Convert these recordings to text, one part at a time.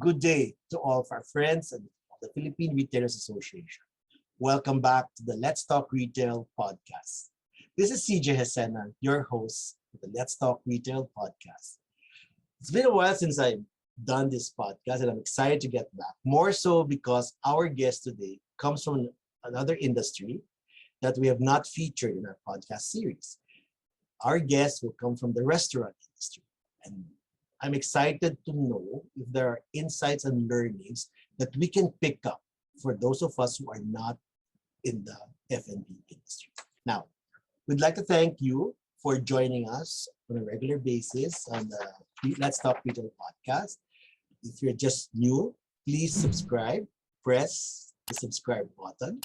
good day to all of our friends and the Philippine Retailers Association. Welcome back to the Let's Talk Retail podcast. This is CJ Hesena, your host of the Let's Talk Retail podcast. It's been a while since I've done this podcast and I'm excited to get back. More so because our guest today comes from another industry that we have not featured in our podcast series. Our guest will come from the restaurant industry. And I'm excited to know if there are insights and learnings that we can pick up for those of us who are not in the F&B industry. Now, we'd like to thank you for joining us on a regular basis on the Let's Talk Retail podcast. If you're just new, please subscribe. Press the subscribe button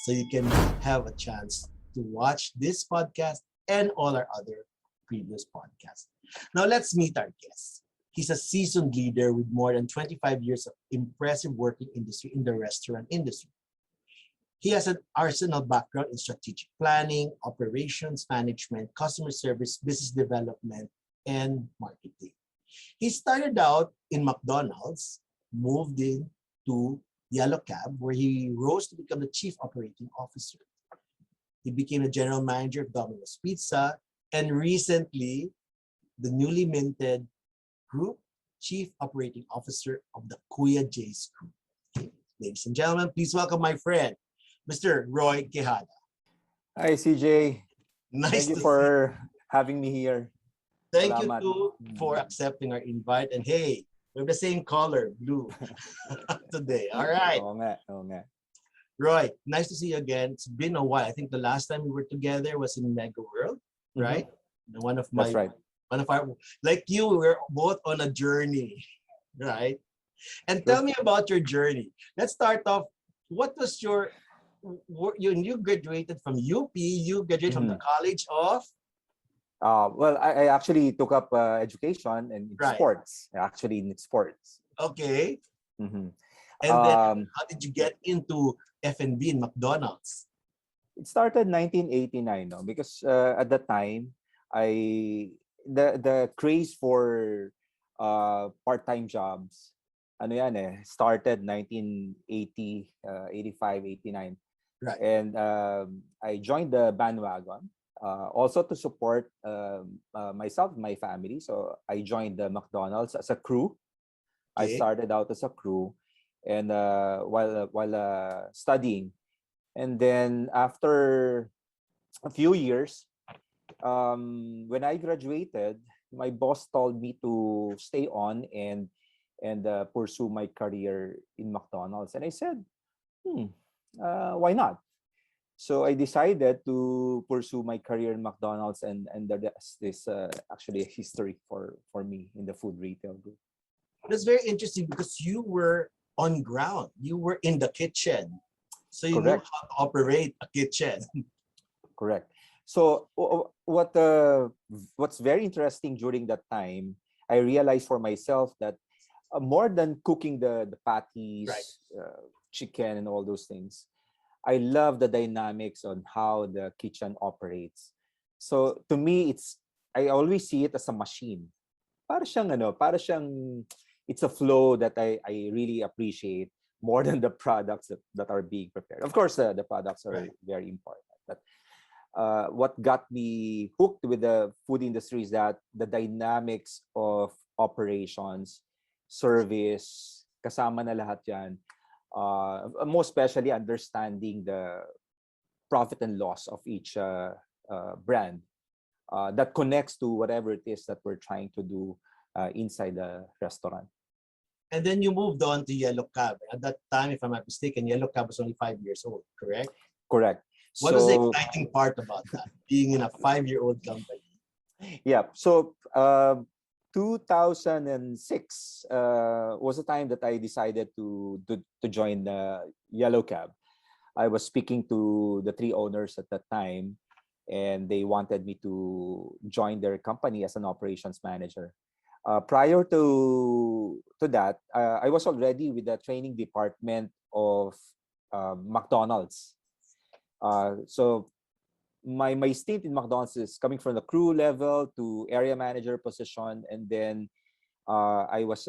so you can have a chance to watch this podcast and all our other previous podcasts. Now let's meet our guest. He's a seasoned leader with more than 25 years of impressive working industry in the restaurant industry. He has an arsenal background in strategic planning, operations management, customer service, business development, and marketing. He started out in McDonald's, moved into Yellow Cab, where he rose to become the chief operating officer. He became the general manager of Domino's Pizza, and recently, the newly minted Group Chief Operating Officer of the Kuya J's Group. Okay. Ladies and gentlemen, please welcome my friend, Mr. Roy Quejada. Hi, CJ. Nice Thank you to for having me here. Thank you Salamat. too for accepting our invite. And hey, we have the same color, blue, today. All right. Oo nga. Roy, nice to see you again. It's been a while. I think the last time we were together was in Mega World, right? One of my, That's right. one of our, like you, we were both on a journey, right? And tell me about your journey. Let's start off. What was you graduated from UP, you graduated from the College of? Well, I actually took up education in Right. sports. Actually, in sports. Okay. Mhm. And then how did you get into F&B in McDonald's? It started 1989, no? Because at that time, the craze for part-time jobs, started 1980, 85, 89. Right. And I joined the bandwagon, also to support myself and my family. So I joined the McDonald's as a crew. I Okay. started out as a crew, and while studying, and then after a few years, when I graduated, my boss told me to stay on and pursue my career in McDonald's, and I said, why not? So I decided to pursue my career in McDonald's, and there's this actually a history for me in the food retail group. That's very interesting because you were on ground. You were in the kitchen. So you know Correct. how to operate a kitchen. Correct. So what's very interesting during that time, I realized for myself that more than cooking the patties, Right. Chicken, and all those things, I love the dynamics on how the kitchen operates. So to me, I always see it as a machine. Para siyang it's a flow that I really appreciate more than the products that are being prepared. Of course, the products are Right. very important. But what got me hooked with the food industry is that the dynamics of operations, service, kasama na lahat yan. Most especially understanding the profit and loss of each brand that connects to whatever it is that we're trying to do inside the restaurant. And then you moved on to Yellow Cab. At that time, if I'm not mistaken, Yellow Cab was only 5 years old, correct? Correct. What was the exciting part about that, being in a 5-year-old company? Yeah. So 2006 was the time that I decided to join the Yellow Cab. I was speaking to the three owners at that time, and they wanted me to join their company as an operations manager. Prior to that, I was already with the training department of McDonald's. So my stint in McDonald's is coming from the crew level to area manager position, and then I was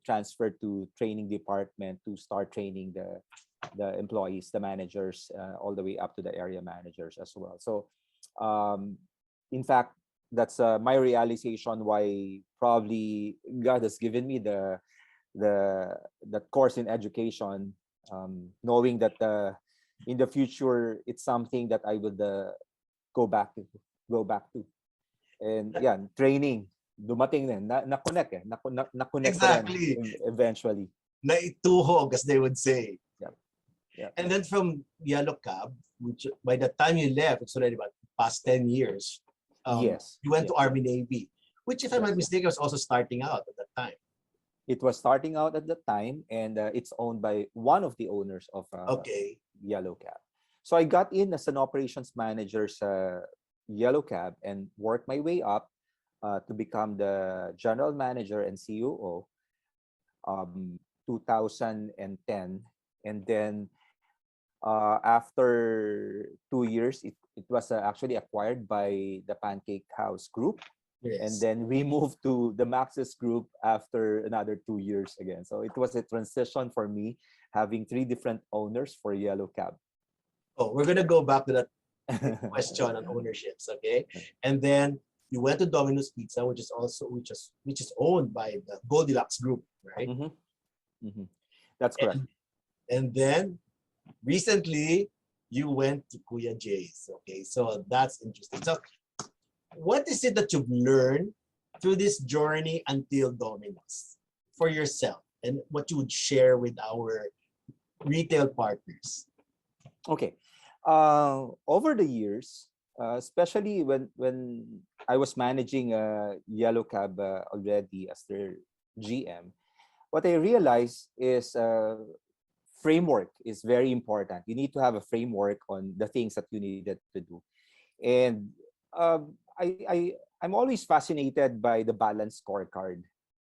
transferred to training department to start training the employees, the managers, all the way up to the area managers as well. So, um, in fact, that's my realization why probably God has given me the that course in education, knowing that in the future it's something that I would go back to, go back to. And yeah, training dumating din na-connect na-connect ko rin Exactly. eventually. Naituhog, as they would say. Yeah. Yeah. And then from Yellow Cab, which by the time you left, it's already about past 10 years. Yes. You went to Yeah. Army Navy, which, if I'm not Yes, yeah. mistaken, was also starting out at that time. It was starting out at the time, and it's owned by one of the owners of Okay. Yellow Cab. So I got in as an operations manager sa Yellow Cab and worked my way up to become the general manager and COO 2010. And then after 2 years, it was actually acquired by the Pancake House Group. And Yes. then we moved to the Maxis Group after another 2 years again. So it was a transition for me, having three different owners for Yellow Cab. Oh, we're gonna go back to that question on ownerships, okay? And then you went to Domino's Pizza, which is owned by the Goldilocks Group, right? Mhm. Mhm. That's correct. And then recently you went to Kuya J's, okay? So that's interesting. So what is it that you've learned through this journey until Domino's for yourself, and what you would share with our retail partners? Okay. Over the years, especially when I was managing Yellow Cab already as their GM, what I realized is framework is very important. You need to have a framework on the things that you needed to do. And I'm always fascinated by the balance scorecard.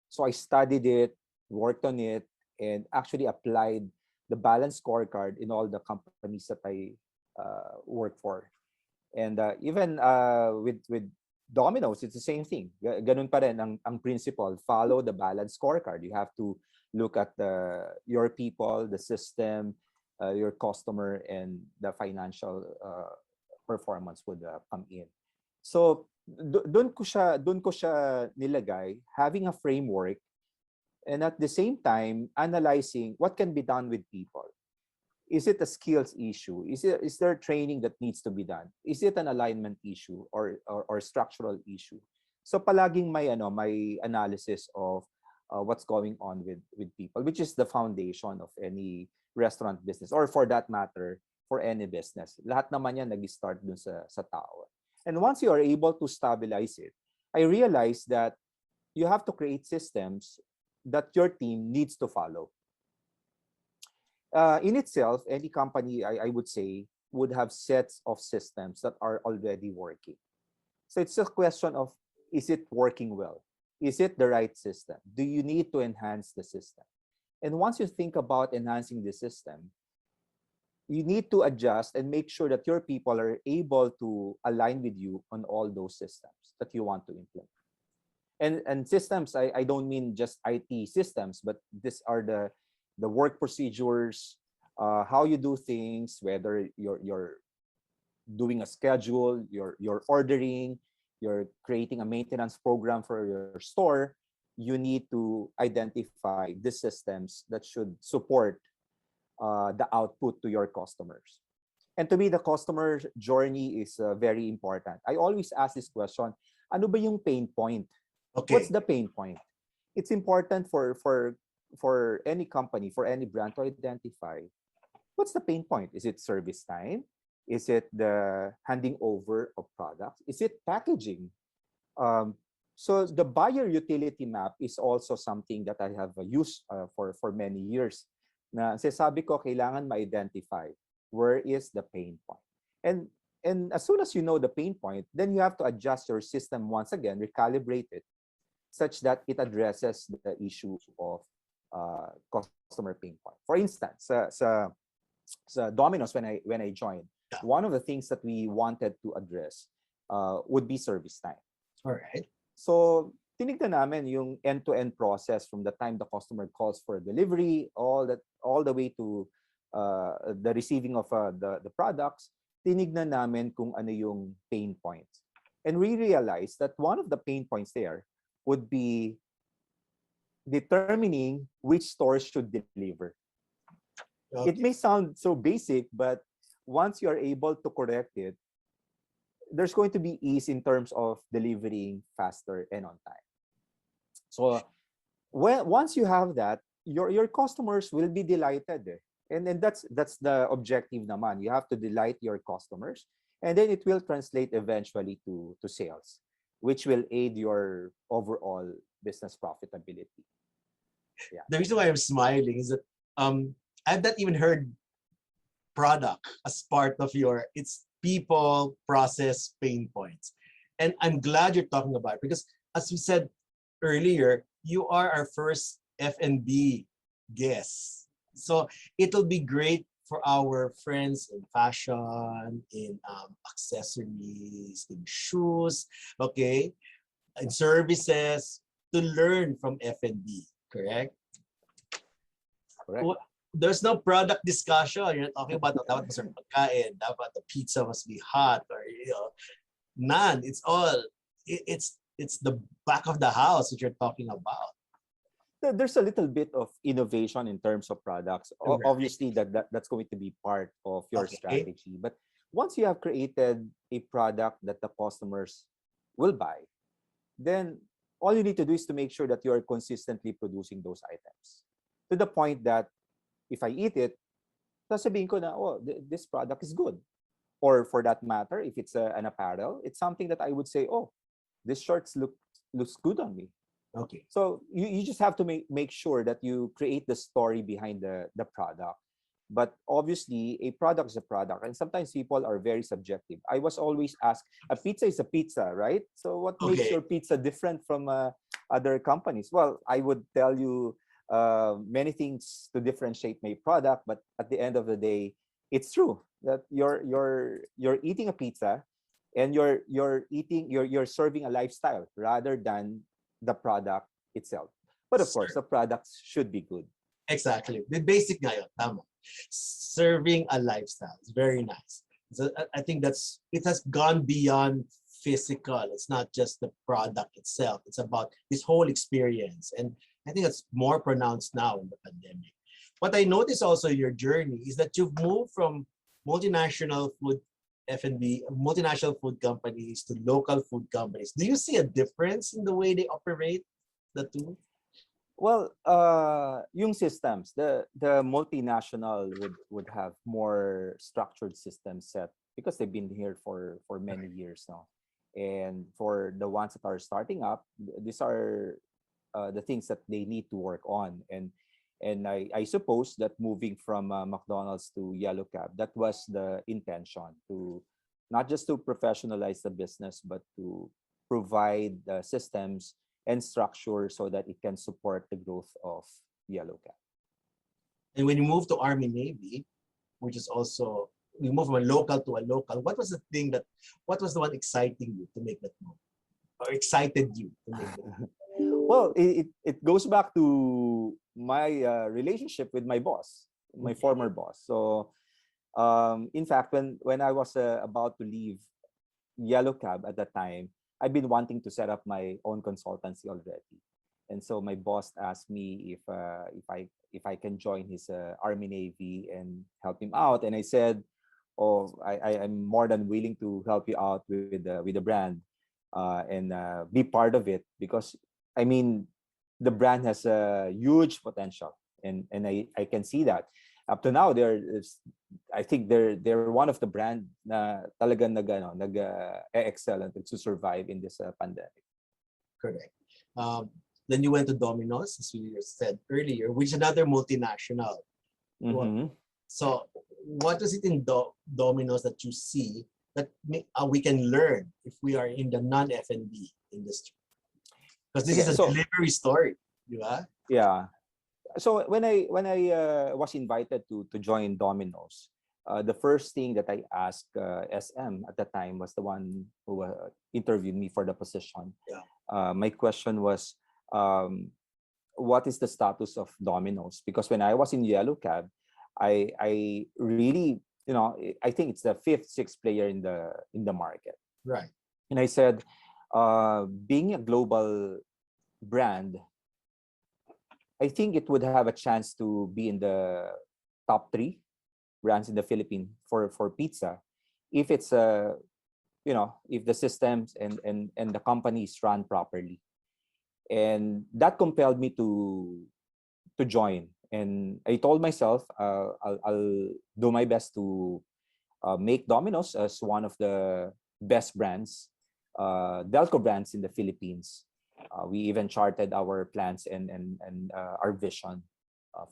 So I studied it, worked on it, and actually applied the balance scorecard in all the companies that I work for. And even with Domino's, it's the same thing. Ganun pa rin ang principle. Follow the balance scorecard. You have to look at your people, the system, your customer, and the financial performance would come in. So doon ko siya nilagay, having a framework, and at the same time analyzing what can be done with people. Is it a skills issue? Is there training that needs to be done? Is it an alignment issue or structural issue? So palaging may analysis of what's going on with people, which is the foundation of any restaurant business, or for that matter, for any business. Lahat naman yan nag-start dun sa tao. And once you are able to stabilize it, I realized that you have to create systems that your team needs to follow. In itself, any company, I would say, would have sets of systems that are already working. So it's a question of, is it working well? Is it the right system? Do you need to enhance the system? And once you think about enhancing the system, you need to adjust and make sure that your people are able to align with you on all those systems that you want to implement. And systems, I don't mean just IT systems, but these are the work procedures, how you do things, whether you're doing a schedule, you're ordering, you're creating a maintenance program for your store. You need to identify the systems that should support the output to your customers. And to me, the customer journey is very important. I always ask this question: ano ba yung pain point? What's Okay. the pain point? It's important for any company, for any brand to identify what's the pain point. Is it service time? Is it the handing over of products? Is it packaging? Um, so the buyer utility map is also something that I have used for many years. Na sabi ko, kailangan ma-identify where is the pain point. And as soon as you know the pain point, then you have to adjust your system once again, recalibrate it, such that it addresses the issue of customer pain point. For instance, sa Domino's, when I joined, one of the things that we wanted to address would be service time. All right. So tinignan namin yung end-to-end process from the time the customer calls for delivery, all the way to the receiving of the products. Tinignan namin kung ano yung pain points. And we realized that one of the pain points there would be determining which stores should deliver. It Okay. may sound so basic, but once you are able to correct it, there's going to be ease in terms of delivering faster and on time. So once you have that, your customers will be delighted. And that's the objective naman. You have to delight your customers, and then it will translate eventually to sales, which will aid your overall business profitability. Yeah. The reason why I'm smiling is that I've not even heard product as part of your it's people, process, pain points. And I'm glad you're talking about it because as we said earlier, you are our first F&B guest. So it'll be great for our friends in fashion, in accessories, in shoes, okay, in services to learn from F&B, correct? Correct. There's no product discussion. You're not talking about dapat masarap pagkain, dapat the pizza must be hot, or none. It's all it's the back of the house that you're talking about. There's a little bit of innovation in terms of products. Right. Obviously, that's going to be part of your Okay. strategy. But once you have created a product that the customers will buy, then all you need to do is to make sure that you are consistently producing those items to the point that if I eat it, sasabihin ko na, oh, this product is good. Or for that matter, if it's an apparel, it's something that I would say, oh, this shorts looks good on me. Okay. So you just have to make sure that you create the story behind the product. But obviously, a product is a product, and sometimes people are very subjective. I was always asked, a pizza is a pizza, right? So what makes Okay. your pizza different from other companies? Well, I would tell you many things to differentiate my product, but at the end of the day, it's true that you're eating a pizza, and you're serving a lifestyle rather than the product itself. But of course, Sir, the products should be good. exactly. The basic nga yun, tama. Serving a lifestyle. It's very nice. So I think it has gone beyond physical. It's not just the product itself. It's about this whole experience. And I think it's more pronounced now in the pandemic. What I noticed also in your journey is that you've moved from multinational food F&B, multinational food companies to local food companies. Do you see a difference in the way they operate the two? Well, yung systems, the multinational would have more structured systems set because they've been here for many years now. And for the ones that are starting up, these are the things that they need to work on. And I suppose that moving from McDonald's to Yellow Cab, that was the intention, to not just to professionalize the business, but to provide systems and structure so that it can support the growth of Yellow Cab. And when you move to Army Navy, which is also, we move from a local to a local, what was the one exciting you to make that move? Or excited you to make that move? Well, it goes back to my relationship with my boss, my former boss. So, in fact, when I was about to leave Yellow Cab at that time, I've been wanting to set up my own consultancy already. And so my boss asked me if I can join his Army Navy and help him out. And I said, oh, I'm more than willing to help you out with the brand and be part of it, because I mean, the brand has a huge potential, and I can see that. Up to now, I think they're one of the brand na talagang excel and to survive in this pandemic. Correct. Then you went to Domino's, as we said earlier, which is another multinational. Mm-hmm. So what is it in Domino's that you see that we can learn if we are in the non-F&B industry? Because this is a delivery story, right? Yeah. So when I was invited to join Domino's, the first thing that I asked SM at the time was the one who interviewed me for the position. Yeah. My question was, what is the status of Domino's? Because when I was in Yellow Cab, I really, I think it's the fifth, sixth player in the market. Right. And I said, being a global brand, I think it would have a chance to be in the top three brands in the Philippines for pizza, if it's if the systems and the companies run properly. And that compelled me to join. And I told myself, I'll do my best to make Domino's as one of the best brands, Delco brands in the Philippines. We even charted our plans and our vision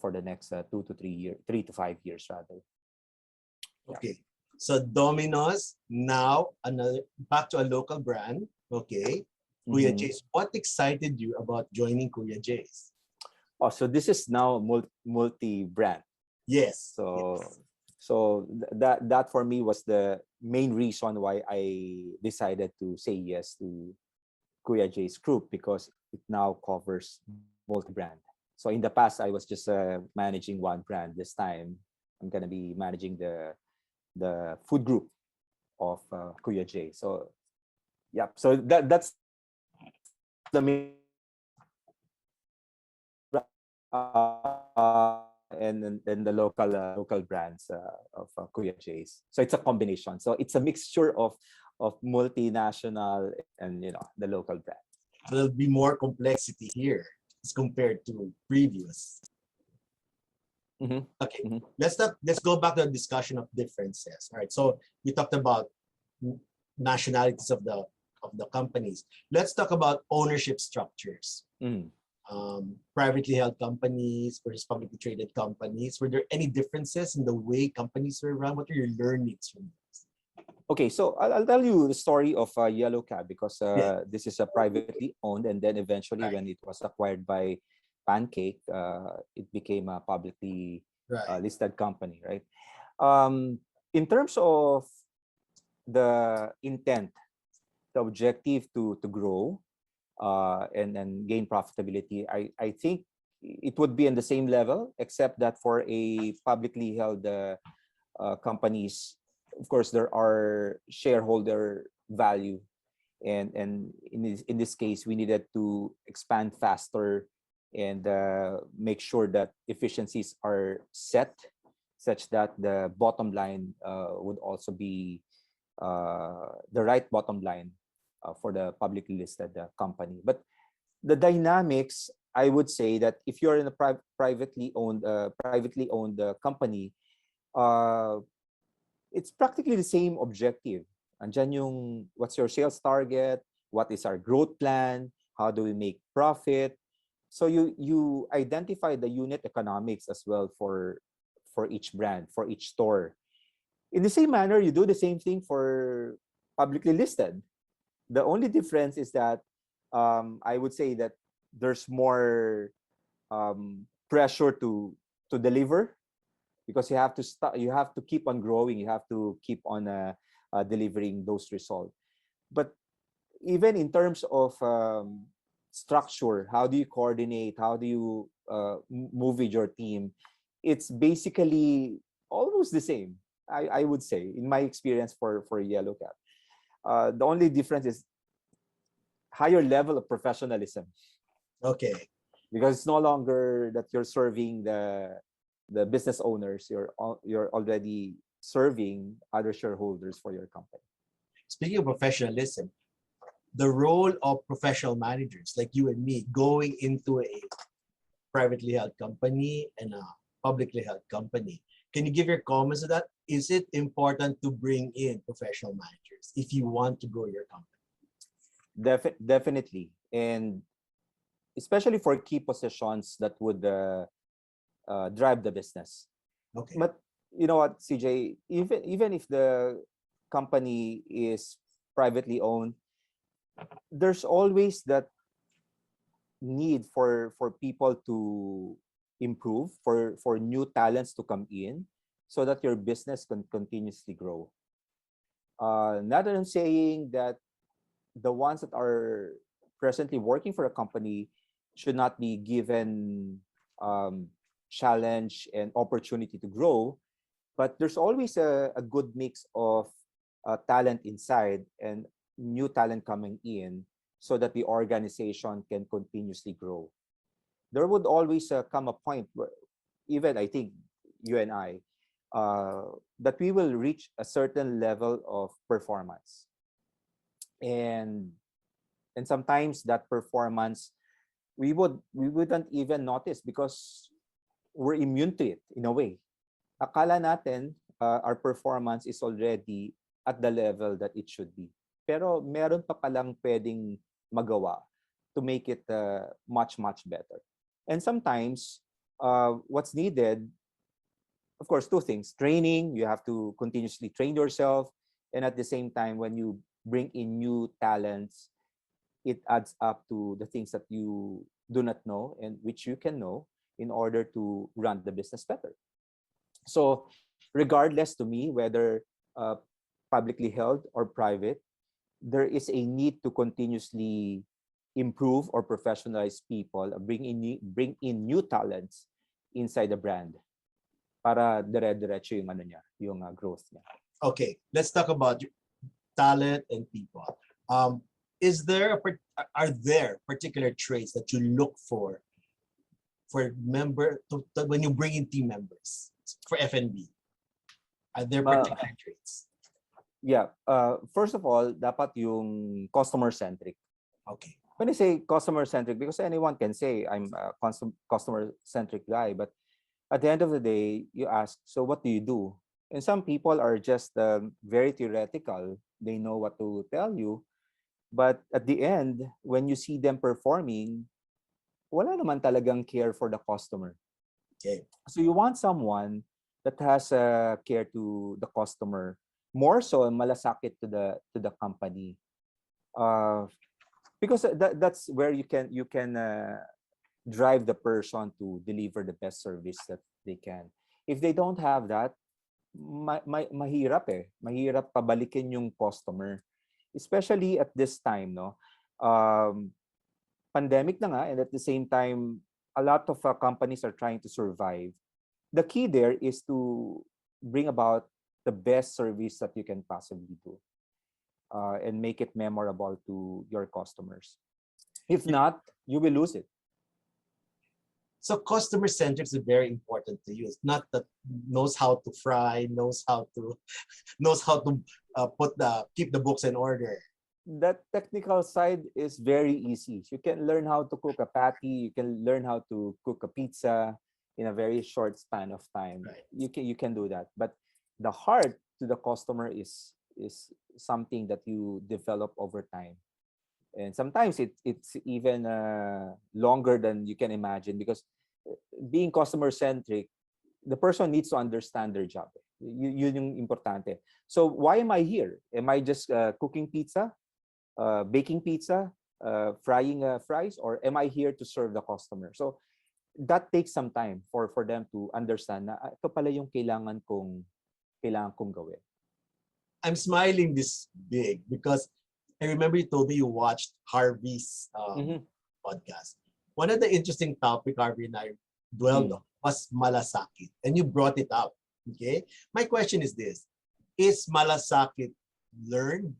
for the next 3 to 5 years rather. Okay. So Domino's, now another back to a local brand. Okay. Kuya J's. What excited you about joining Kuya J's? Oh, so this is now multi-brand. Yes. So yes. so that for me was the main reason why I decided to say yes to Kuya J's group, because it now covers multi-brand. So in the past, I was just managing one brand. This time, I'm gonna be managing the food group of Kuya J. So yeah, so that's the main and the local brands of Kuya J's. So it's a combination. So it's a mixture of multinational and the local brand. There'll be more complexity here as compared to previous. Okay, let's go back to the discussion of differences. All right, so we talked about nationalities of the companies. Let's talk about ownership structures. Privately held companies versus publicly traded companies. Were there any differences in the way companies were run? What are your learnings from this? Okay, so I'll tell you the story of Yellow Cab, because this is a privately owned, and then eventually when it was acquired by Pancake, it became a publicly listed company, right? In terms of the intent, the objective to grow and gain profitability, I think it would be in the same level, except that for a publicly held companies, of course, there are shareholder value, and in this case, we needed to expand faster and make sure that efficiencies are set such that the bottom line would also be the right bottom line for the publicly listed company. But the dynamics, I would say that if you're in a privately owned company, it's practically the same objective. Andyan yung what's your sales target, what is our growth plan, how do we make profit. So you identify the unit economics as well for each brand, for each store. In the same manner, you do the same thing for publicly listed. The only difference is that I would say that there's more pressure to deliver, because you have to you have to keep on growing, you have to keep on delivering those results. But even in terms of structure, how do you coordinate, how do you move with your team, it's basically almost the same, I would say, in my experience for Yellow Cab. The only difference is higher level of professionalism. Okay. Because it's no longer that you're serving the business owners, you're already serving other shareholders for your company. Speaking of professionalism, the role of professional managers like you and me going into a privately held company and a publicly held company, can you give your comments to that? Is it important to bring in professional managers if you want to grow your company? Definitely, and especially for key positions that would drive the business. Okay. But you know what, CJ, even if the company is privately owned, there's always that need for people to improve, for new talents to come in. so that your business can continuously grow. Not that I'm saying that the ones that are presently working for a company should not be given um, challenge and opportunity to grow, but there's always a good mix of talent inside and new talent coming in so that the organization can continuously grow. There would always come a point where, even I think you and I, that we will reach a certain level of performance. And sometimes that performance we wouldn't even notice because we're immune to it in a way. Akala natin our performance is already at the level that it should be. Pero meron pa palang pwedeng magawa to make it much, much better. And sometimes what's needed, of course, two things. Training, you have to continuously train yourself. And at the same time, when you bring in new talents, it adds up to the things that you do not know and which you can know in order to run the business better. So regardless to me, whether publicly held or private, there is a need to continuously improve or professionalize people, bring in new talents inside the brand para dire-diretso yung ano niya, yung growth niya. Okay, let's talk about talent and people. Are there particular traits that you look for when you bring in team members for F&B? Are there particular traits? Yeah. First of all, dapat yung customer-centric. Okay. When I say customer-centric, because anyone can say I'm a customer-centric guy, but at the end of the day, you ask, so what do you do? And some people are just very theoretical. They know what to tell you. But at the end, when you see them performing, wala naman talagang care for the customer. Okay. So you want someone that has care to the customer, more so malasakit to the company. Because that's where you can drive the person to deliver the best service that they can. If they don't have that, mahirap mahirap pabalikin yung customer, especially at this time, no. Pandemic na nga, and at the same time a lot of companies are trying to survive. The key there is to bring about the best service that you can possibly do, and make it memorable to your customers. If not, you will lose it. So customer centric is very important to you. It's not that knows how to fry, knows how to keep the books in order. That technical side is very easy. You can learn how to cook a patty. You can learn how to cook a pizza in a very short span of time. Right. You can do that. But the heart to the customer is something that you develop over time. And sometimes it's even longer than you can imagine, because being customer centric, the person needs to understand their job. Yun yung importante. So why am I here? Am I just cooking pizza, baking pizza, frying fries, or am I here to serve the customer? So that takes some time for them to understand na ito pala yung kailangan kong gawin. I'm smiling this big because I remember you told me you watched Harvey's podcast. One of the interesting topic Harvey and I dwelled on was malasakit, and you brought it up. Okay, my question is this: is malasakit learned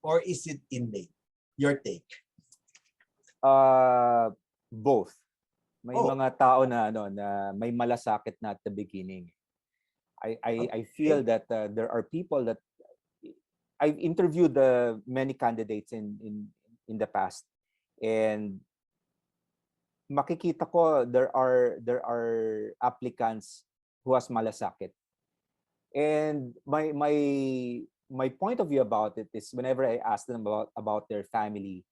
or is it innate? Your take. Both. May mga tao na may malasakit na at the beginning. I feel that there are people that I've interviewed many candidates in the past, and makikita ko there are applicants who has malasakit. And my point of view about it is, whenever I ask them about their family,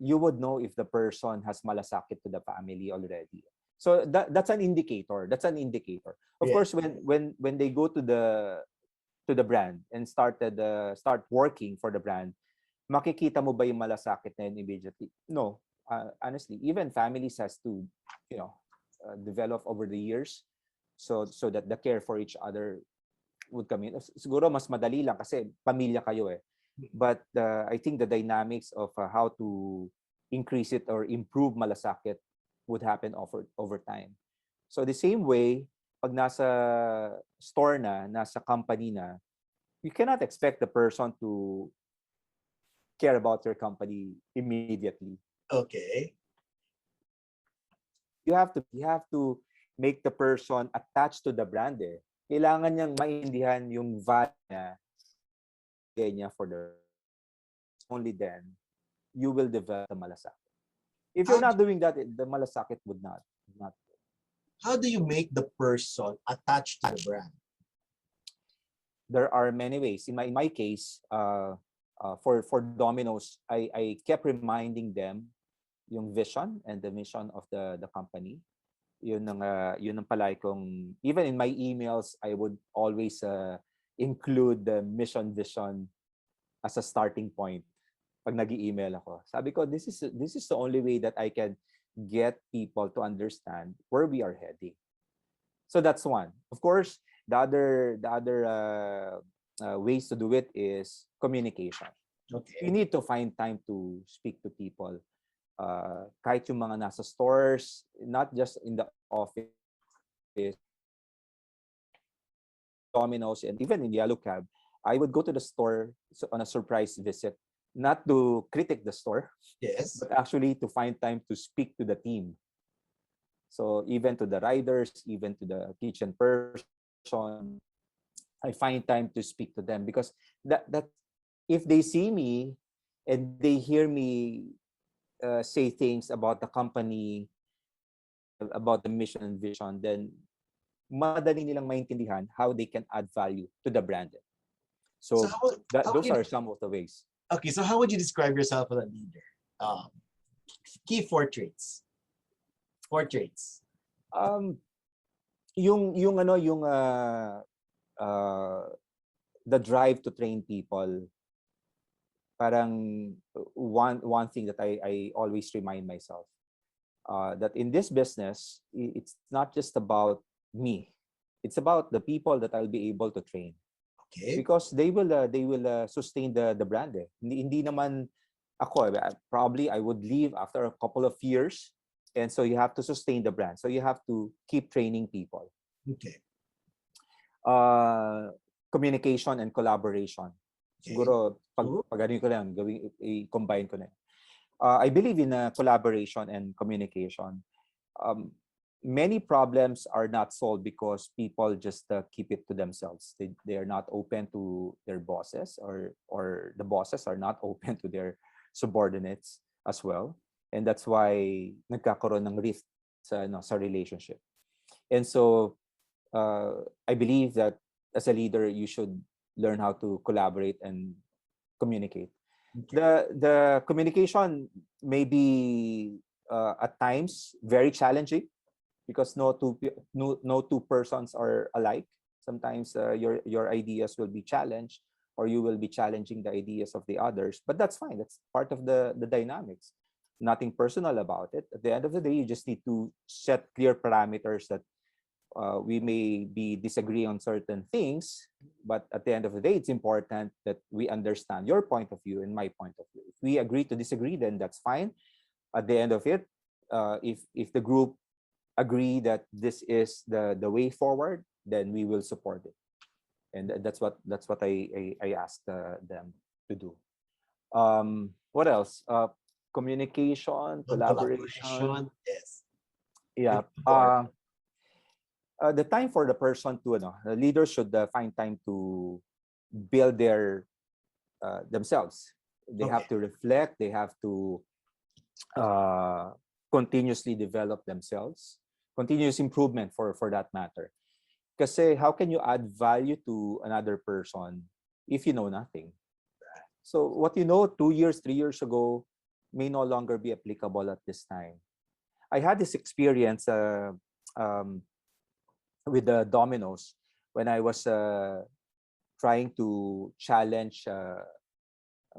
you would know if the person has malasakit to the family already. So that's an indicator. Of course, when they go to the brand and start working for the brand, makikita mo ba yung malasakit na yun immediately? No. Honestly, even families has to develop over the years so that the care for each other would come in. Siguro mas madali lang kasi pamilya kayo eh. But I think the dynamics of how to increase it or improve malasakit would happen over time. So the same way, pag nasa store na, nasa company na, you cannot expect the person to care about your company immediately. Okay. You have to make the person attached to the brand eh. Kailangan niyang maintindihan yung value niya for the only then you will develop the malasakit. If you're not doing that, the malasakit would not. How do you make the person attached to the brand? There are many ways. In my case, for Domino's, I kept reminding them yung vision and the mission of the company. Yun ang palagi kong, even in my emails, I would always include the mission vision as a starting point pag nag-email ako. Sabi ko, this is the only way that I can get people to understand where we are heading. So that's one. Of course, the other ways to do it is communication. Okay. You need to find time to speak to people. Kahit yung mga nasa stores, not just in the office, Domino's, and even in Yellow Cab, I would go to the store on a surprise visit, not to critique the store, Yes. but actually to find time to speak to the team. So even to the riders, even to the kitchen person, I find time to speak to them because that if they see me and they hear me say things about the company, about the mission and vision, then madali nilang maintindihan how they can add value to the brand. So those are some of the ways. Okay, so how would you describe yourself as a leader? Key 4 traits. 4 traits. The drive to train people. Parang one thing that I always remind myself that in this business, it's not just about me. It's about the people that I'll be able to train. Okay. Because they will sustain the brand. Eh. Hindi naman ako, probably I would leave after a couple of years, and so you have to sustain the brand. So you have to keep training people. Okay. Communication and collaboration. Okay. Siguro pag ko lang, i-combine ko na. I believe in collaboration and communication. Many problems are not solved because people just keep it to themselves. They are not open to their bosses, or the bosses are not open to their subordinates as well. And that's why nagkakaroon ng rift sa relationship. And so I believe that as a leader, you should learn how to collaborate and communicate. Okay. The communication may be at times very challenging because no two persons are alike. Sometimes your ideas will be challenged, or you will be challenging the ideas of the others. But that's fine. That's part of the dynamics. Nothing personal about it. At the end of the day, you just need to set clear parameters that we may be disagreeing on certain things, but at the end of the day, it's important that we understand your point of view and my point of view. If we agree to disagree, then that's fine. At the end of it, if the group agree that this is the way forward, then we will support it. And that's what I asked them to do. What else? Communication, collaboration. Yes. Yeah. The time for the person to, the leader should find time to build their themselves. They have to reflect. They have to continuously develop themselves. Continuous improvement for that matter. Kasi how can you add value to another person if you know nothing? So what you know 2 years, 3 years ago may no longer be applicable at this time. I had this experience with the Domino's when I was trying to challenge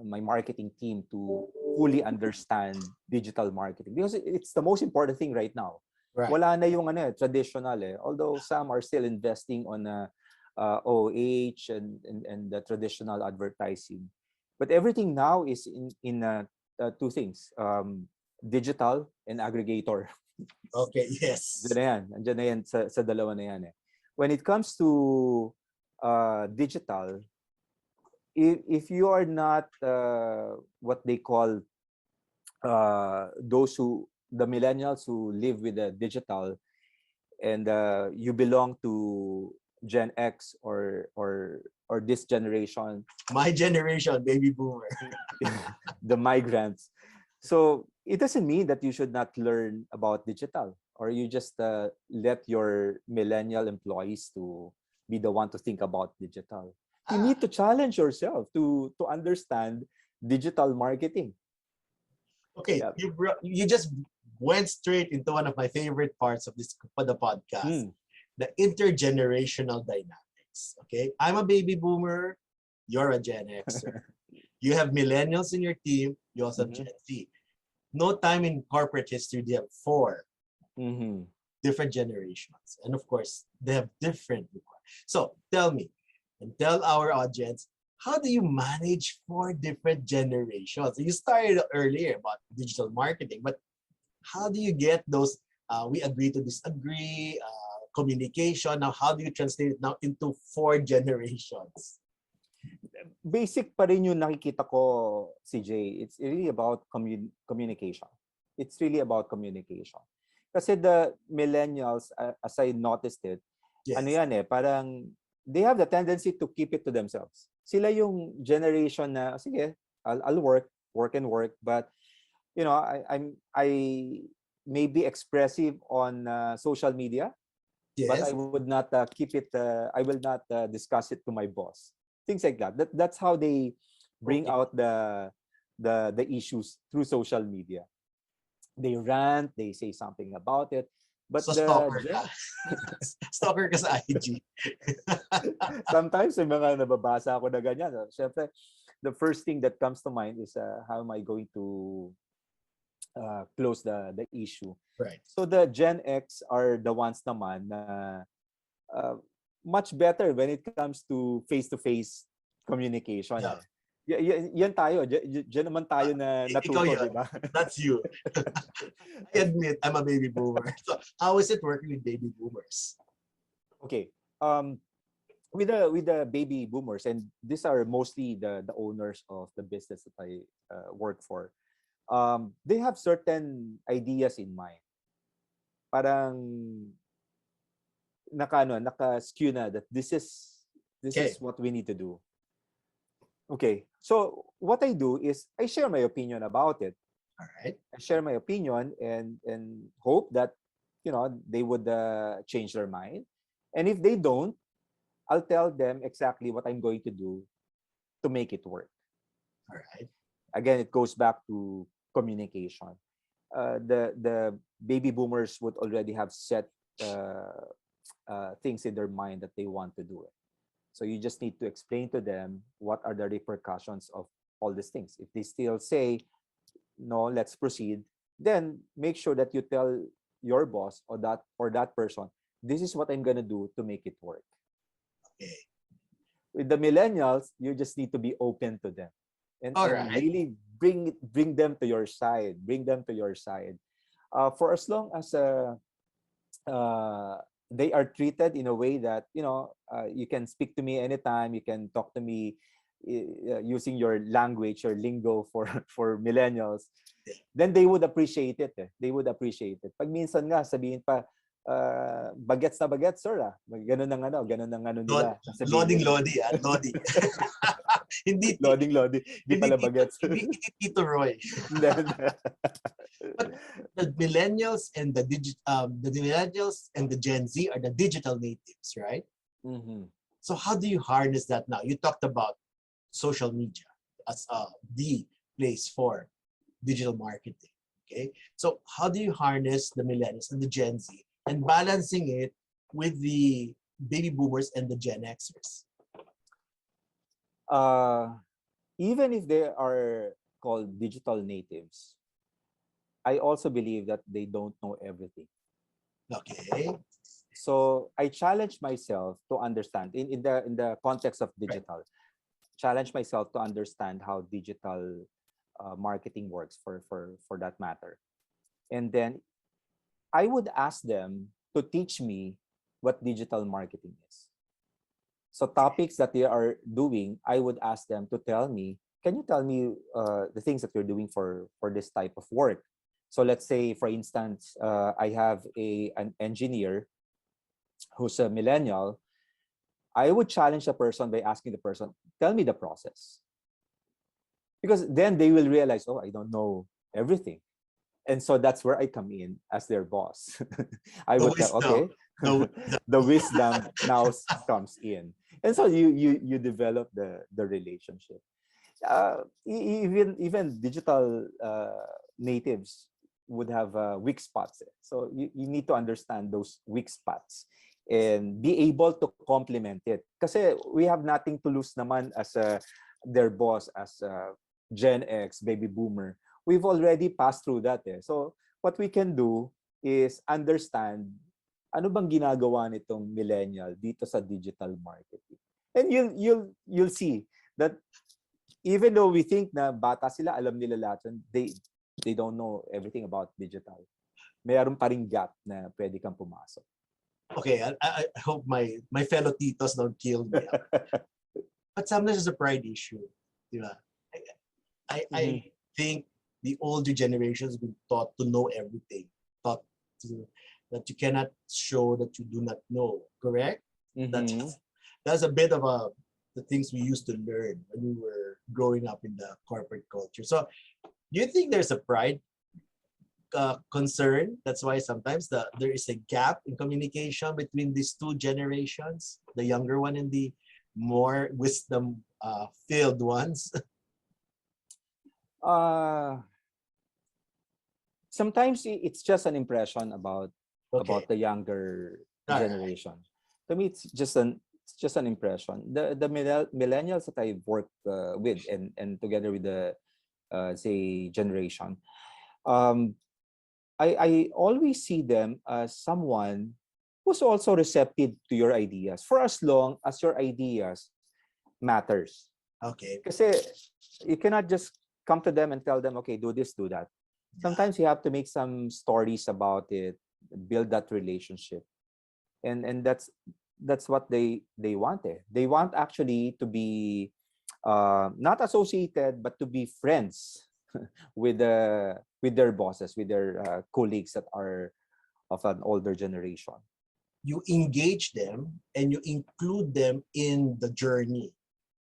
my marketing team to fully understand digital marketing, because it's the most important thing right now. Right. Wala na yung traditional Although some are still investing on OH and the traditional advertising. But everything now is in two things. Digital and aggregator. Okay, Andiyan yes. na yan. Andiyan na yan sa dalawa na yan When it comes to digital, if you are not what they call the millennials who live with the digital, and you belong to Gen X or this generation, My generation, baby boomer. the migrants. So it doesn't mean that you should not learn about digital, or you just let your millennial employees to be the one to think about digital. You Ah, need to challenge yourself to understand digital marketing. okay, Yeah. you just went straight into one of my favorite parts of the podcast, Mm. the intergenerational dynamics. Okay, I'm a baby boomer, you're a Gen Xer. You have millennials in your team, you also have Mhm. Gen Z. No time in corporate history, they have four Mhm. different generations. And of course, they have different requirements. So tell me, and tell our audience, how do you manage four different generations? You started earlier about digital marketing, but how do you get those we agree to disagree, communication? Now, how do you translate it now into four generations? Basic pa rin yung nakikita ko, CJ. It's really about communication. It's really about communication. Kasi the millennials, as I noticed it, Yes. parang they have the tendency to keep it to themselves. Sila yung generation na, sige, I'll work and work, but I may be expressive on social media, but I Yes. would not keep it. I will not discuss it to my boss. Things like that. That's how they bring Okay. out the issues through social media. They rant, they say something about it, but So stalker ka. Stalker ka sa IG. sometimes may mga nababasa ako na ganyan. Siyempre, the first thing that comes to mind is how am I going to close the issue. Right. So the Gen X are the ones naman na uh, much better when it comes to face-to-face communication. Yeah. Yan tayo. Diyan naman tayo na Ikaw natuto, di yun. ba? That's you. I admit, I'm a baby boomer. So how is it working with baby boomers? Okay. With the baby boomers, and these are mostly the owners of the business that I work for. They have certain ideas in mind. Parang naka-skew na that this Okay. is what we need to do. Okay. So what I do is I share my opinion about it. All right. I share my opinion and hope that they would change their mind. And if they don't, I'll tell them exactly what I'm going to do to make it work. All right. Again, it goes back to communication. The baby boomers would already have set things in their mind that they want to do it. So you just need to explain to them what are the repercussions of all these things. If they still say, no, let's proceed, then make sure that you tell your boss or that person, this is what I'm gonna do to make it work. Okay. With the millennials, you just need to be open to them All and right. really bring them to your side. Bring them to your side. For as long as uh, they are treated in a way that you can speak to me anytime, you can talk to me using your language or lingo for for millennials, then they would appreciate it. They would appreciate it. Pag minsan nga sabihin pa, bagets na bagets, sir. Ganun ang ano nila Loading sabihin. Lodi, Lodi. Hindi Loading. Di hindi pala bagets. hindi Tito Roy. But the millennials and the millennials and the Gen Z are the digital natives, right? Mm-hmm. So how do you harness that now? You talked about social media as the place for digital marketing. Okay, so how do you harness the millennials and the Gen Z and balancing it with the baby boomers and the Gen Xers? Even if they are called digital natives, I also believe that they don't know everything. Okay. So I challenge myself to understand in the context of Right. digital, challenge myself to understand how digital marketing works for that matter. And then I would ask them to teach me what digital marketing is. So topics that they are doing, I would ask them to tell me, can you tell me the things that you're doing for this type of work? So let's say, for instance, I have an engineer who's a millennial. I would challenge the person by asking the person, tell me the process. Because then they will realize, oh, I don't know everything. And so that's where I come in as their boss. I The would tell, wisdom. okay, The wisdom. the wisdom now comes in. And so you develop the relationship. Even digital natives would have weak spots. So you need to understand those weak spots and be able to complement it. Kasi we have nothing to lose naman as their boss, as Gen X, baby boomer. We've already passed through that. So what we can do is understand ano bang ginagawa nitong millennial dito sa digital marketing. And you'll see that even though we think na bata sila, alam nila lahat yun, they don't know everything about digital. Mayroon pa ring gap na pwede kang pumasok. Okay, I hope my fellow titos don't kill me. But sometimes it's a pride issue. Di ba? I think the older generation has been taught to know everything. Taught to, that you cannot show that you do not know. Correct? That's a bit of the things we used to learn when we were growing up in the corporate culture. So, do you think there's a pride concern? That's why sometimes there is a gap in communication between these two generations, the younger one and the more wisdom filled ones. Sometimes it's just an impression about Okay. the younger All right. generation. To me, it's just an impression. The millennials that I work with and together with the say generation, um, I always see them as someone who's also receptive to your ideas for as long as your ideas matters. Okay. Kasi you cannot just come to them and tell them, okay, do this, do that. Sometimes you have to make some stories about it, build that relationship. And that's what they want. They want actually to be not associated, but to be friends with their bosses, with their colleagues that are of an older generation. You engage them and you include them in the journey,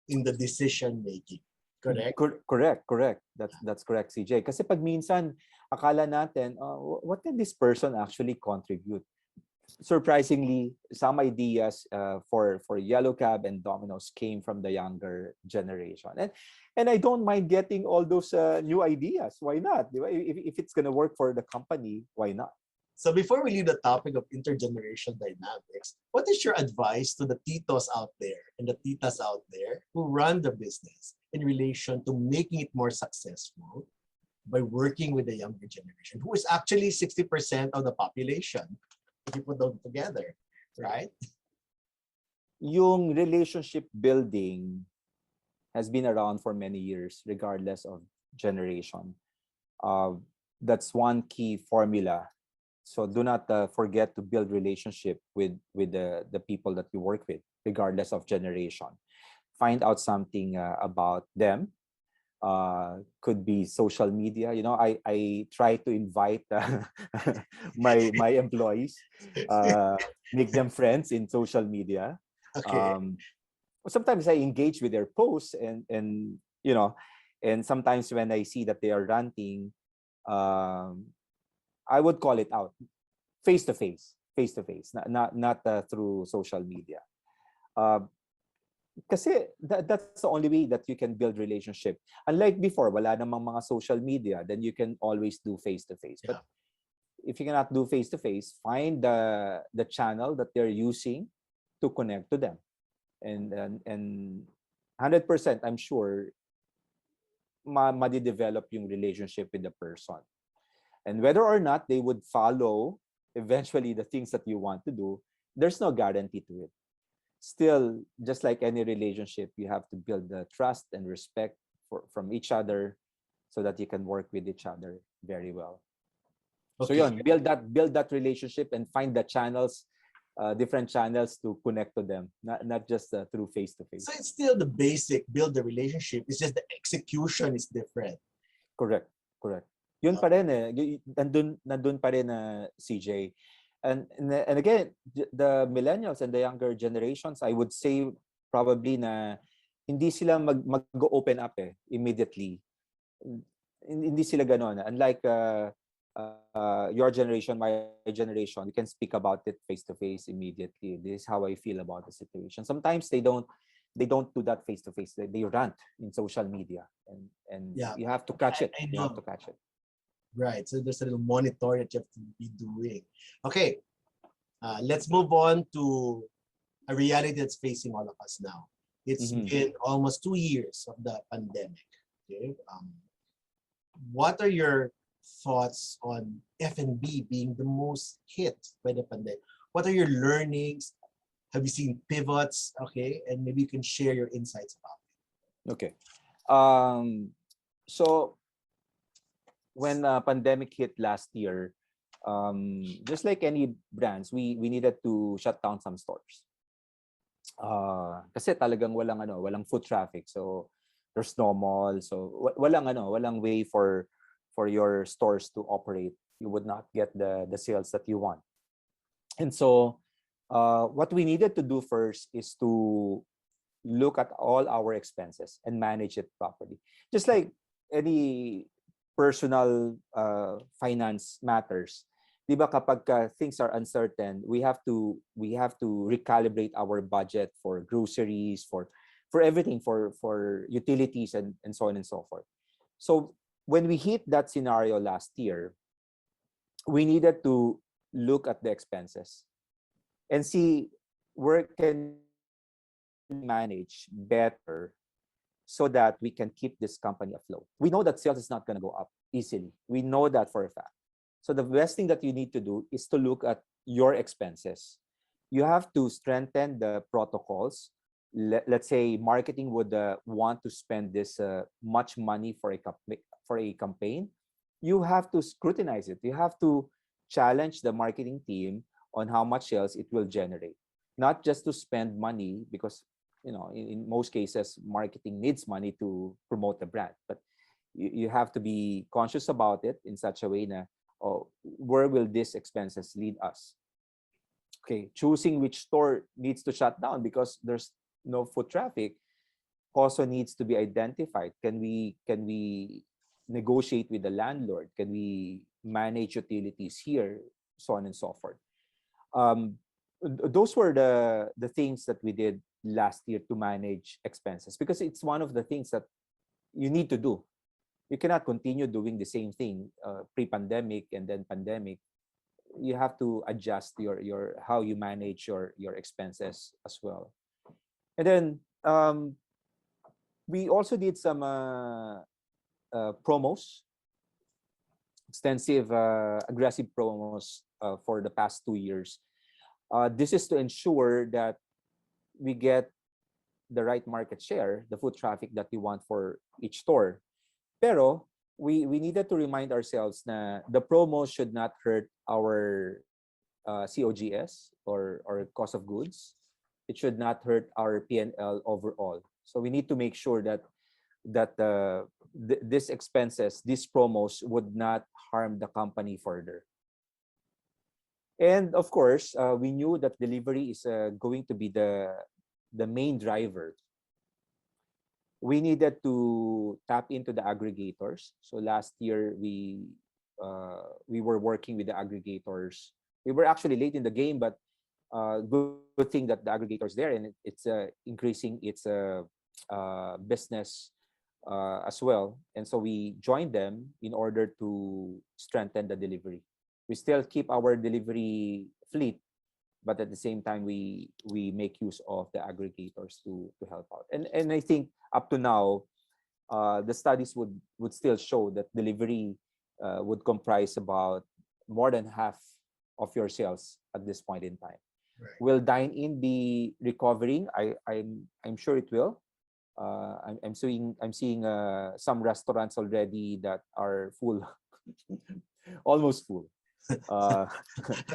in the decision making. Correct? Correct. That's correct, CJ. Kasi pag minsan akala natin, what can this person actually contribute? Surprisingly, some ideas for Yellow Cab and Domino's came from the younger generation, and I don't mind getting all those new ideas. Why not? If it's gonna work for the company, why not? So before we leave the topic of intergenerational dynamics, what is your advice to the titos out there and the titas out there who run the business in relation to making it more successful by working with the younger generation, who is actually 60% of the population, if you put them together, right? Yung relationship building has been around for many years, regardless of generation. That's one key formula. So do not forget to build relationship with the people that you work with, regardless of generation. Find out something about them. Could be social media. I try to invite my employees, make them friends in social media. Okay. Sometimes I engage with their posts and sometimes when I see that they are ranting, I would call it out face to face, not through social media. Kasi that's the only way that you can build relationship. Unlike before, wala namang mga social media, then you can always do face to face. But if you cannot do face to face, find the channel that they're using to connect to them. And 100% I'm sure ma-develop yung relationship with the person. And whether or not they would follow eventually the things that you want to do, there's no guarantee to it. Still, just like any relationship, you have to build the trust and respect from each other so that you can work with each other very well. So Okay. yun, build that relationship and find the channels, different channels to connect to them, not just through face to So face. it's still the basic, build the relationship. It's just the execution is different. Correct, correct. Yun Uh, pa rin eh. Nandun pa rin na CJ. And again, the millennials and the younger generations, I would say probably na hindi sila mag-open up eh immediately. Hindi sila ganon. Unlike your generation, my generation, we can speak about it face to face immediately. This is how I feel about the situation. Sometimes they don't do that face to face. They rant in social media, and yeah, you have to catch it. I You have know. to catch it. Right. So there's a little monitor that you have to be doing. Okay. Let's move on to a reality that's facing all of us now. It's Mm-hmm. been almost 2 years of the pandemic. Okay. What are your thoughts on F&B being the most hit by the pandemic? What are your learnings? Have you seen pivots? Okay. And maybe you can share your insights about Okay. Um, so when pandemic hit last year, just like any brands, we needed to shut down some stores. Kasi talagang walang foot traffic. So there's no mall. So walang way for your stores to operate. You would not get the sales that you want. And so what we needed to do first is to look at all our expenses and manage it properly. Just like any personal finance matters. 'Di ba kapag things are uncertain, we have to recalibrate our budget for groceries, for everything, for utilities and so on and so forth. So when we hit that scenario last year, we needed to look at the expenses and see where can we manage better so that we can keep this company afloat. We know that sales is not going to go up easily. We know that for a fact. So the best thing that you need to do is to look at your expenses. You have to strengthen the protocols. Let's say marketing would want to spend this much money for a campaign. You have to scrutinize it. You have to challenge the marketing team on how much sales it will generate, not just to spend money because in most cases marketing needs money to promote the brand, but you have to be conscious about it in such a way na, oh, where will these expenses lead us? Okay, choosing which store needs to shut down because there's no foot traffic also needs to be identified. Can we negotiate with the landlord? Can we manage utilities here? So on and so forth. um, those were the things that we did last year to manage expenses, because it's one of the things that you need to do. You cannot continue doing the same thing pre-pandemic and then pandemic. You have to adjust your how you manage your expenses as well. And then we also did some promos, extensive aggressive promos for the past 2 years. This is to ensure that we get the right market share, the foot traffic that we want for each store. Pero we needed to remind ourselves na the promos should not hurt our COGS or cost of goods. It should not hurt our P&L overall. So we need to make sure that these expenses, these promos would not harm the company further. And of course, we knew that delivery is going to be the main driver. We needed to tap into the aggregators. So last year we were working with the aggregators. We were actually late in the game, but good thing that the aggregators there, and it's increasing its business as well. And so we joined them in order to strengthen the delivery. We still keep our delivery fleet, but at the same time we make use of the aggregators to help out. And I think up to now, the studies would still show that delivery would comprise about more than half of your sales at this point in time. Right. Will dine-in be recovering? I'm sure it will. I'm seeing some restaurants already that are full, almost full. Uh,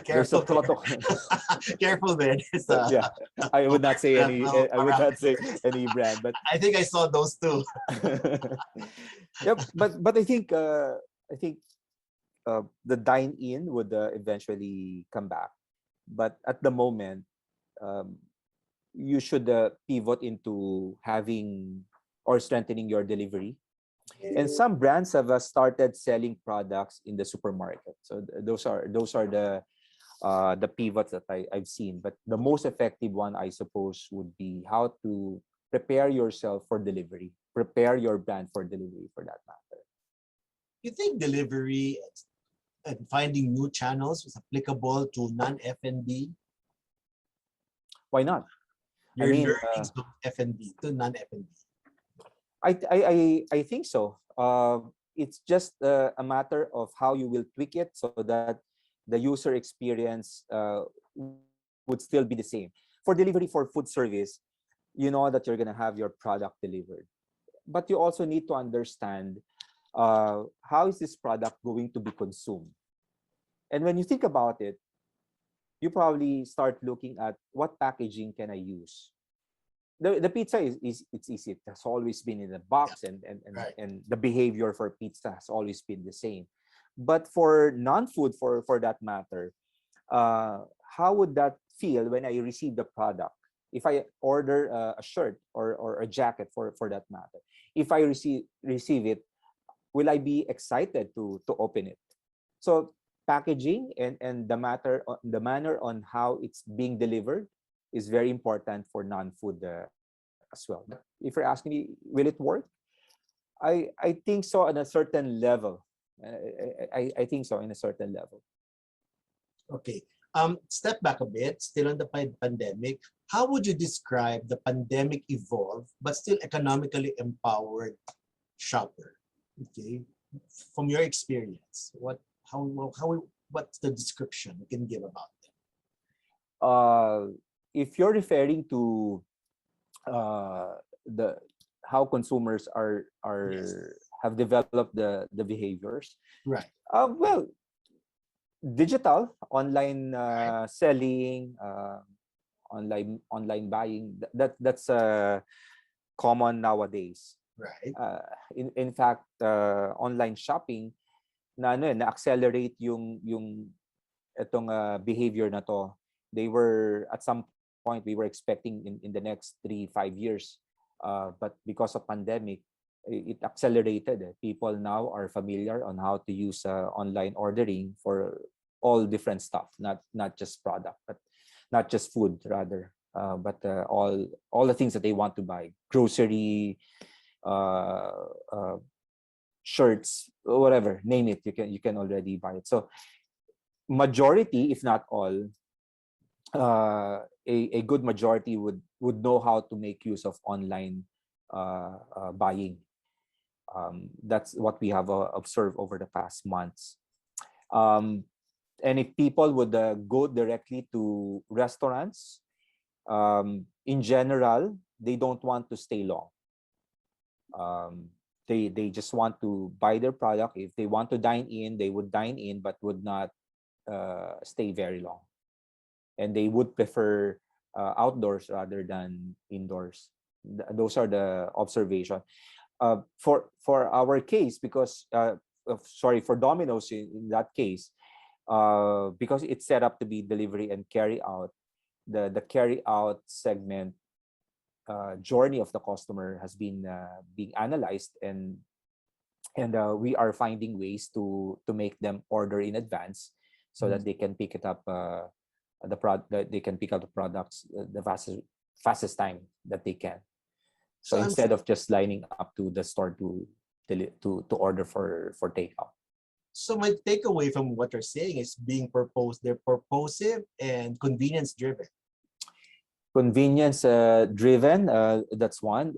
there's a Careful lot there. of Careful there. There's yeah. I would not say any. professional I would not say parameters. any brand, but I think I saw those too. yep. But I think the dine-in would eventually come back. But at the moment, um, you should pivot into having or strengthening your delivery. And some brands have started selling products in the supermarket. So those are the pivots that I've seen. But the most effective one, I suppose, would be how to prepare yourself for delivery. Prepare your brand for delivery, for that matter. You think delivery and finding new channels is applicable to non-F&B? Why not? I Your mean, learnings of F&B to non-F&B. I think so. It's just a matter of how you will tweak it so that the user experience would still be the same. For delivery, for food service, you know that you're gonna have your product delivered, but you also need to understand how is this product going to be consumed. And when you think about it, you probably start looking at what packaging can I use. The pizza is it's easy. It has always been in a Yeah, box, and right. the behavior for pizza has always been the same. But for non-food, for that matter, how would that feel when I receive the product? If I order a shirt or a jacket, for that matter, if I receive it, will I be excited to open it? So packaging and the manner on how it's being delivered is very important for non-food as well. But if you're asking me, will it work? I think so on a certain level. I think so in a certain level. Okay. Step back a bit, still on the pandemic. How would you describe the pandemic evolved but still economically empowered shopper? Okay. From your experience, what's the description you can give about them? Uh, if you're referring to the how consumers Yes. are have developed the behaviors, Right. well, digital online Right. selling, online buying, that's common nowadays. Right. uh, in fact, online shopping na na accelerate yung itong behavior na to. They were at some point, we were expecting in the next 3-5 years, but because of pandemic, it accelerated. People now are familiar on how to use online ordering for all different stuff, not just product, but not just food rather, but all the things that they want to buy, grocery, uh, uh, shirts, whatever, name it, you can already buy it. So majority, if not all, a good majority would know how to make use of online buying. That's what we have observed over the past months. Um, and if people would go directly to restaurants, in general, they don't want to stay long. Um, they just want to buy their product. If they want to dine in, they would dine in, but would not stay very long. And they would prefer outdoors rather than indoors. Those are the observation. For our case, because sorry, for Domino's in that case, because it's set up to be delivery and carry out, the carry out segment journey of the customer has been being analyzed, and we are finding ways to make them order in advance so that they can pick it up they can pick up the products the fastest time that they can. So So I'm instead of just lining up to the store to order for takeout. so my takeaway from what you're saying is being they're purposive and convenience driven. Convenience driven, that's one,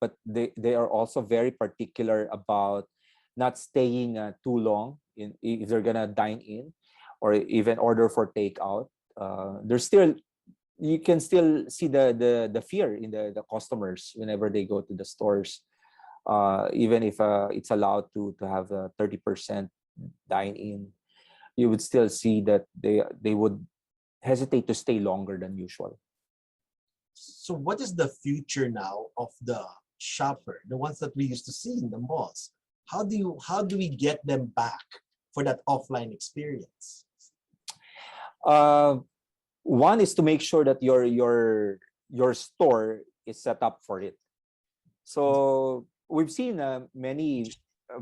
but they are also very particular about not staying too long in if they're gonna dine in, or even order for takeout, there's still, you can still see the fear in the customers whenever they go to the stores, even if it's allowed to have a 30% dine in, you would still see that they would hesitate to stay longer than usual. So what is the future now of the shopper, the ones that we used to see in the malls? How do we get them back for that offline experience? One is to make sure that your store is set up for it. So we've seen many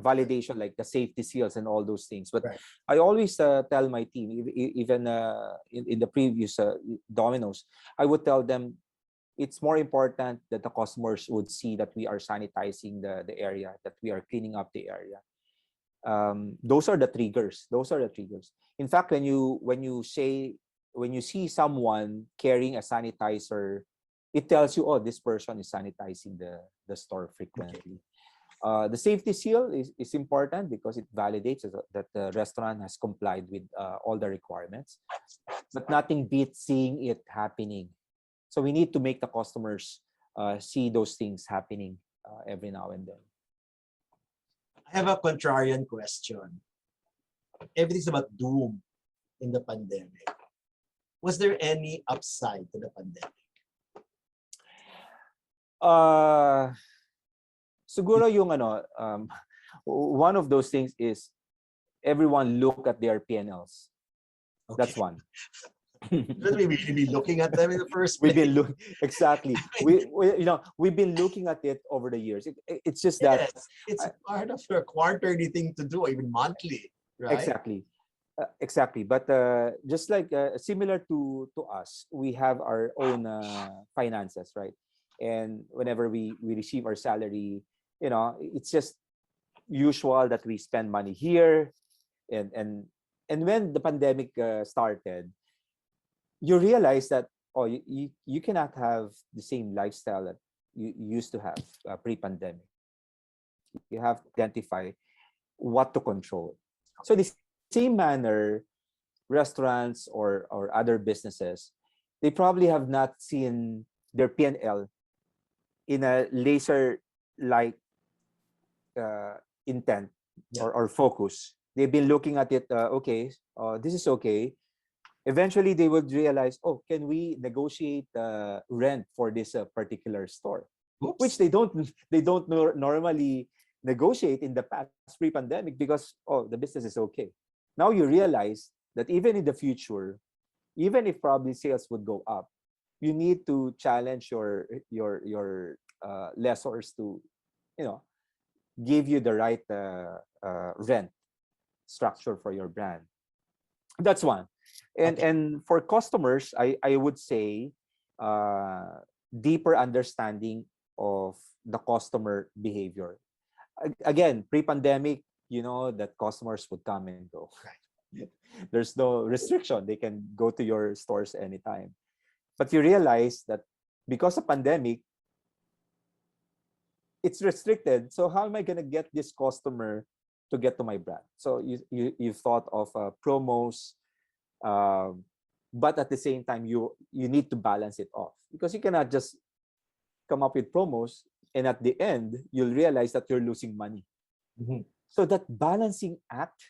validation, like the safety seals and all those things. But Right. I always tell my team, even in the previous Domino's, I would tell them it's more important that the customers would see that we are sanitizing the area, that we are cleaning up the area. Those are the triggers. Those are the triggers. In fact, when you see someone carrying a sanitizer, it tells you, oh, this person is sanitizing the store frequently. The safety seal is important because it validates that the restaurant has complied with all the requirements. But nothing beats seeing it happening. So we need to make the customers see those things happening every now and then. I have a contrarian question. Everything's about doom in the pandemic. Was there any upside to the pandemic? Siguro yung one of those things is everyone look at their P&Ls. Okay. That's one. Should we really be looking at them in the first place? We've been looking exactly. We've been looking at it over the years. It's just that it's part of your quarterly thing to do, or even monthly, right? exactly. Exactly. But just like similar to us, we have our own finances, right? And whenever we receive our salary, it's just usual that we spend money here. And when the pandemic started, you realize that, oh, you cannot have the same lifestyle that you used to have pre-pandemic. You have to identify what to control. So the same manner, restaurants or other businesses, they probably have not seen their P&L in a laser-like intent or focus. They've been looking at it, okay, this is okay. Eventually, they would realize, oh, can we negotiate rent for this particular store? Oops. Which they don't normally negotiate in the past pre-pandemic because, oh, the business is okay. Now you realize that even in the future, even if probably sales would go up, you need to challenge your lessors to, give you the right rent structure for your brand. That's one. And for customers, I would say deeper understanding of the customer behavior. Again, pre-pandemic, that customers would come and go. Right. There's no restriction. They can go to your stores anytime. But you realize that because of pandemic, it's restricted. So how am I going to get this customer to get to my brand? So you've thought of promos, but at the same time, you need to balance it off because you cannot just come up with promos and at the end, you'll realize that you're losing money. Mm-hmm. So that balancing act,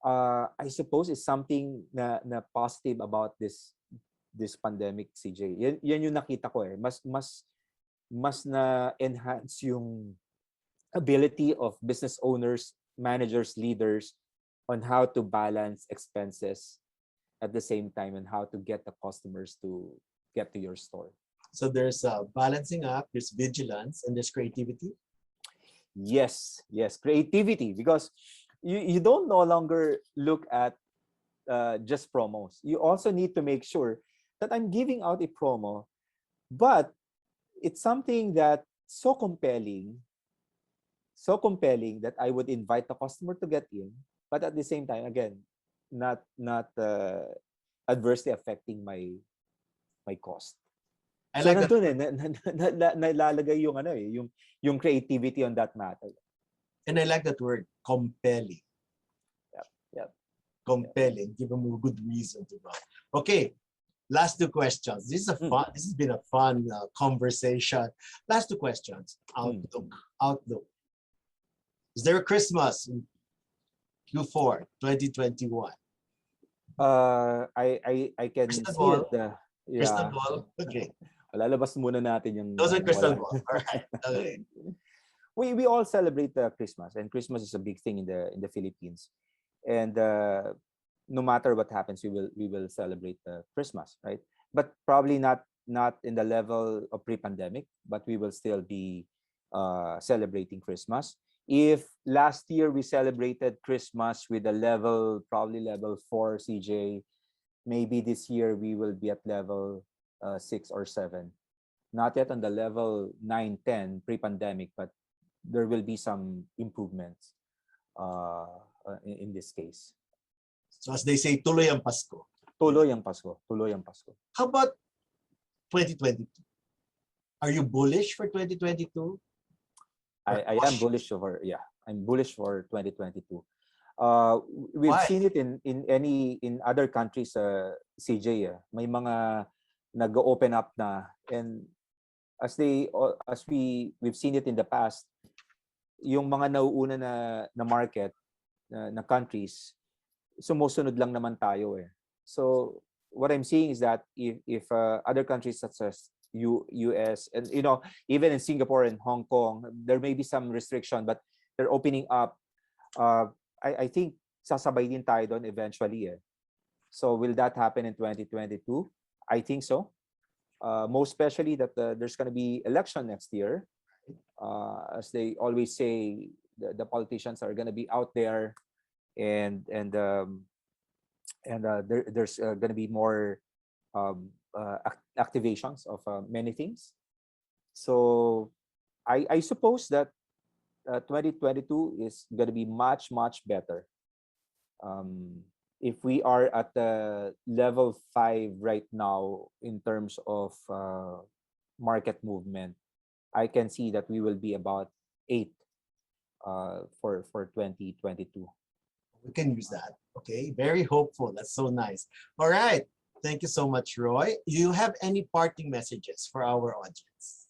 I suppose, is something na positive about this pandemic, CJ. Yan yung nakita ko eh. Mas na enhance yung ability of business owners, managers, leaders on how to balance expenses at the same time and how to get the customers to get to your store. So there's a balancing act, there's vigilance, and there's creativity. Yes, creativity, because you don't no longer look at just promos. You also need to make sure that I'm giving out a promo, but it's something that so compelling that I would invite the customer to get in, but at the same time, again, not adversely affecting my cost. I So like that. nandun nalalagay yung creativity on that matter. And I like that word, compelling. Yep. compelling. Give them a good reason to go. Okay, last two questions. This is a fun. This has been a fun conversation. Last two questions. Outlook. Outlook. Is there a Christmas in Q4 2021? I can Crystal see ball. that. Crystal Yeah. ball. Okay. Lalabas muna natin yung Those are crystal wala. ball. All right. Okay. We all celebrate Christmas, and Christmas is a big thing in the Philippines. And no matter what happens, we will celebrate Christmas, right? But probably not in the level of pre-pandemic, but we will still be celebrating Christmas. If last year we celebrated Christmas with a level, probably level 4 CJ, maybe this year we will be at level 6 or 7. Not yet on the level 9, 10 pre-pandemic, but there will be some improvements in this case. So as they say, tuloy ang Pasko. Tuloy ang Pasko. Tuloy ang Pasko. How about 2022? Are you bullish for 2022? I am bullish over, I'm bullish for 2022. We've Why? seen it in other countries, CJ. May mga nag-open up na, and as we've seen it in the past, yung mga nauuna na market na countries, sumusunod lang naman tayo eh. So what I'm seeing is that if other countries such as US and even in Singapore and Hong Kong, there may be some restriction, but they're opening up. I think sasabay din tayo doon eventually eh. So will that happen in 2022? I think so. Most especially that there's going to be election next year. As they always say, the politicians are going to be out there, and there's going to be more activations of many things. So I suppose that 2022 is going to be much better. If we are at the level 5 right now in terms of market movement, I can see that we will be about 8 for 2022. We can use that. Okay, very hopeful. That's so nice. All right. Thank you so much, Roy. Do you have any parting messages for our audience?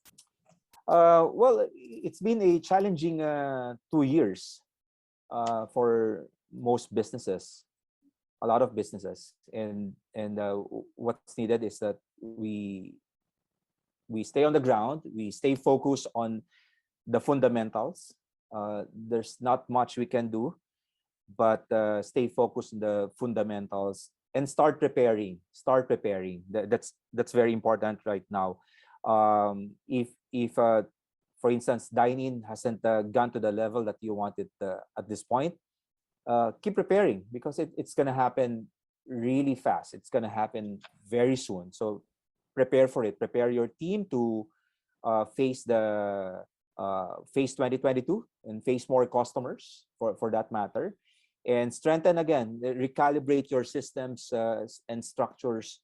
Well, it's been a challenging 2 years for most businesses, a lot of businesses, and what's needed is that we stay on the ground, we stay focused on the fundamentals. There's not much we can do, but stay focused on the fundamentals and start preparing. That's very important right now. If for instance, dining hasn't gone to the level that you want it at this point, keep preparing, because it's going to happen really fast. It's going to happen very soon. So prepare for it. Prepare your team to face 2022 and face more customers for that matter, and strengthen again, recalibrate your systems and structures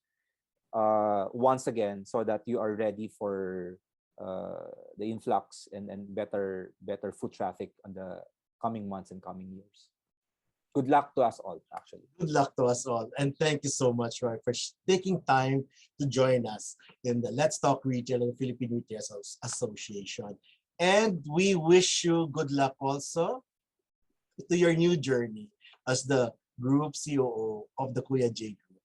once again, so that you are ready for the influx and better foot traffic on the coming months and coming years. Good luck to us all, actually. Good luck to us all. And thank you so much, Roy, for taking time to join us in the Let's Talk Retail and Philippine Retailers Association. And we wish you good luck also to your new journey as the Group COO of the Kuya J Group.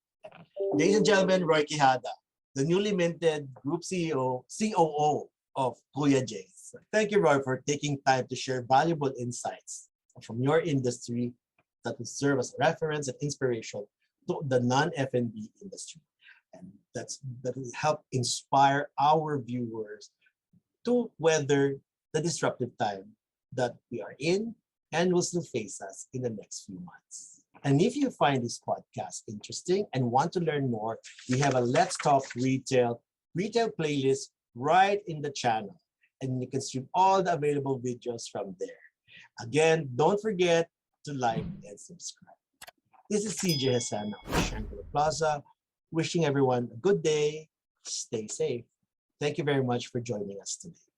Ladies and gentlemen, Roy Quejada, the newly minted Group COO of Kuya J. Thank you, Roy, for taking time to share valuable insights from your industry that will serve as a reference and inspiration to the non-F&B industry. And that will help inspire our viewers to weather the disruptive time that we are in and will still face us in the next few months. And if you find this podcast interesting and want to learn more, we have a Let's Talk Retail playlist right in the channel. And you can stream all the available videos from there. Again, don't forget to like and subscribe. This is CJ Hassan of Shangri-La Plaza, wishing everyone a good day, stay safe. Thank you very much for joining us today.